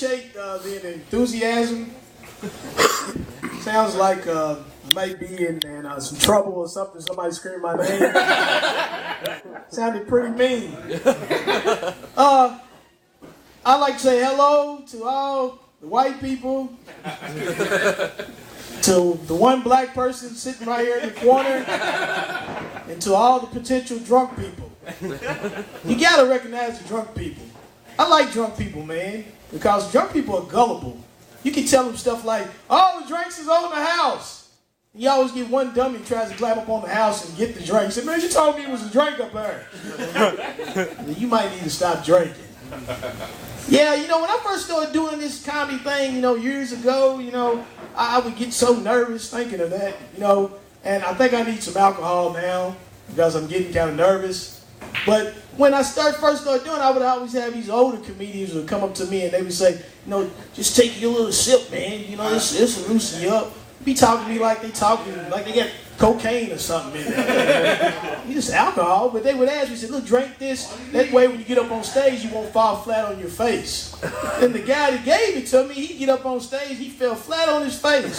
appreciate the enthusiasm. Sounds like I might be in some trouble or something. Somebody screamed my name. Sounded pretty mean. I'd like to say hello to all the white people, to the one black person sitting right here in the corner, and to all the potential drunk people. You gotta recognize the drunk people. I like drunk people, man, because drunk people are gullible. You can tell them stuff like, "Oh, the drinks is on the house." You always get one dummy who tries to climb up on the house and get the drinks. And man, you told me it was a drink up there. You might need to stop drinking. Yeah, when I first started doing this comedy thing, years ago, I would get so nervous thinking of that, and I think I need some alcohol now because I'm getting kind of nervous. But when I first started doing it, I would always have these older comedians who would come up to me and they would say, just take your little sip, man. This will loosen you up. Be talking to me like they got cocaine or something in there. It's just alcohol, but they would ask me, say, look, drink this. That way when you get up on stage, you won't fall flat on your face. And the guy that gave it to me, he'd get up on stage, he fell flat on his face.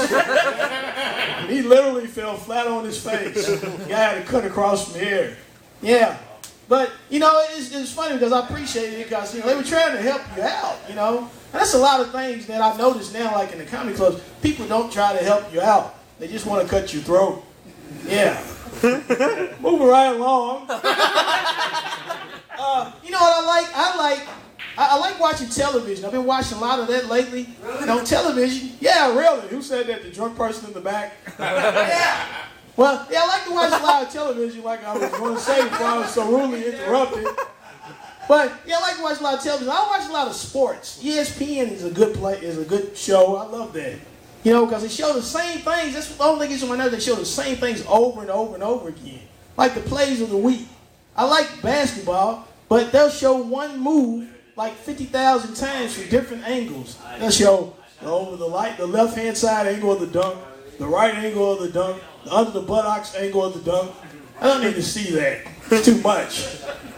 He literally fell flat on his face. The guy had to cut across from here. Yeah. But, it's funny because I appreciate it because, they were trying to help you out, And that's a lot of things that I notice now, like in the comedy clubs. People don't try to help you out. They just want to cut your throat. Yeah. Moving right along. You know what I like? I like watching television. I've been watching a lot of that lately. On television. Yeah, really. Who said that? The drunk person in the back? Yeah. Well, yeah, I like to watch a lot of television, like I was going to say before I was so rudely interrupted. But yeah, I like to watch a lot of television. I watch a lot of sports. ESPN is a good show. I love that. Because they show the same things. That's the only thing is on my nerves. They show the same things over and over and over again. Like the plays of the week. I like basketball, but they'll show one move like 50,000 times from different angles. They'll show the left-hand side angle of the dunk, the right angle of the dunk, the under the buttocks angle of the dunk. I don't need to see that. It's too much.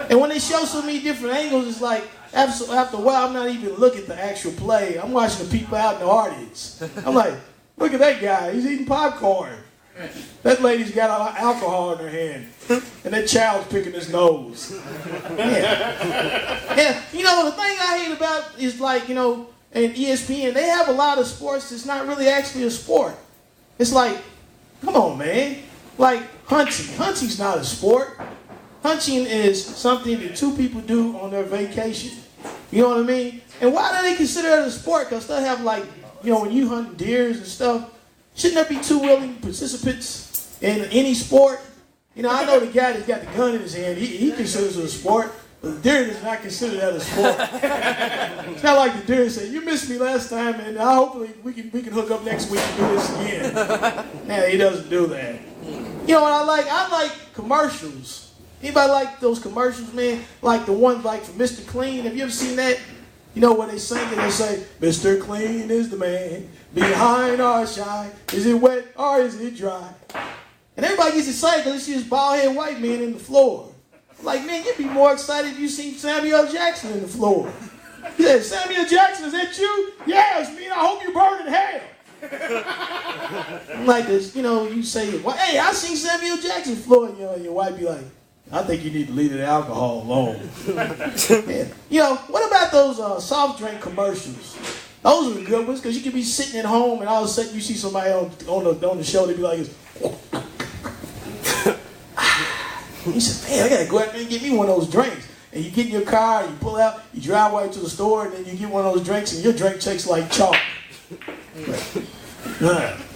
And when they show so many different angles, it's like, after a while, I'm not even looking at the actual play. I'm watching the people out in the audience. I'm like, look at that guy. He's eating popcorn. That lady's got alcohol in her hand. And that child's picking his nose. Yeah. And, the thing I hate about is like, and ESPN, they have a lot of sports that's not really actually a sport. It's like, come on, man. Like hunting. Hunting's not a sport. Hunting is something that two people do on their vacation. You know what I mean? And why do they consider it a sport? Because they'll have when you hunt deers and stuff, shouldn't there be two willing participants in any sport? I know the guy that's got the gun in his hand, he considers it a sport, but the deer does not consider that a sport. It's not like the deer say, you missed me last time, and hopefully we can hook up next week and do this again. Nah, he doesn't do that. You know what I like? I like commercials. Anybody like those commercials, man? Like the ones like for Mr. Clean. Have you ever seen that? When they sing it, they say, Mr. Clean is the man. Behind our shine. Is it wet or is it dry? And everybody gets excited because they see this bald-headed white man in the floor. Like, man, you'd be more excited if you seen Samuel Jackson in the floor. He said, Samuel Jackson, is that you? Yeah, it's me, and I hope you burn in hell. Like this, you say, well, hey, I seen Samuel Jackson floor, and your wife be like, I think you need to leave the alcohol alone. Yeah. What about those soft drink commercials? Those are the good ones because you can be sitting at home and all of a sudden you see somebody on the show, they be like, you said, man, I got to go out there and get me one of those drinks. And you get in your car, you pull out, you drive right to the store, and then you get one of those drinks and your drink tastes like chalk.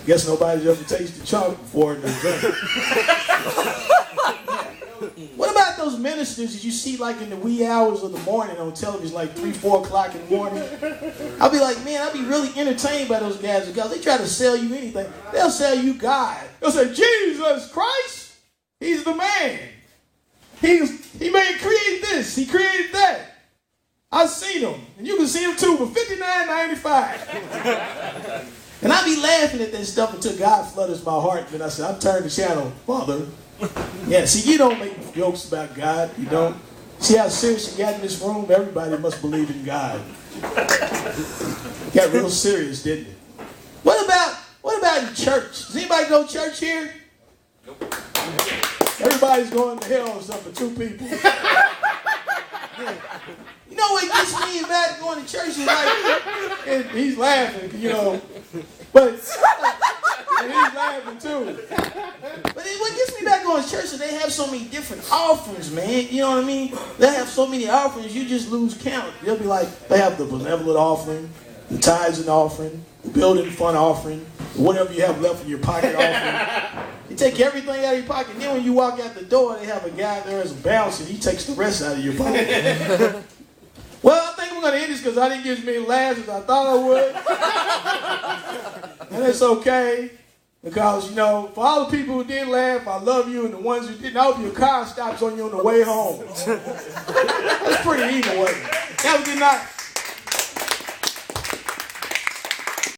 Guess nobody's ever tasted chalk before in their drink. What about those ministers that you see like in the wee hours of the morning on television, like 3, 4 o'clock in the morning? I'll be like, man, I'll be really entertained by those guys because they try to sell you anything. They'll sell you God. They'll say, Jesus Christ, he's the man. He created this. He created that. I've seen him. And you can see him too for $59.95. And I be laughing at that stuff until God flutters my heart. And I said, I turned the channel, Father. Yeah, see, you don't make jokes about God. You don't. See how serious you got in this room? Everybody must believe in God. Got real serious, didn't it? What about in church? Does anybody go to church here? Nope. Everybody's going to hell except for 2 people. Yeah. You know what gets me about going to church is like, and he's laughing, you know, but and he's laughing too. But what gets me back going to church is they have so many different offerings, man. You know what I mean? They have so many offerings, you just lose count. They'll be like, they have the benevolent offering, the tithes and offering, the building fund offering, whatever you have left in your pocket offering. You take everything out of your pocket, and then when you walk out the door, they have a guy there as a bouncer, and he takes the rest out of your pocket. Well, I think we're going to end this because I didn't get as many laughs as I thought I would. And it's okay, because, you know, for all the people who didn't laugh, I love you, and the ones who didn't, I hope your car stops on you on the way home. That's pretty evil, wasn't it? Have a good night.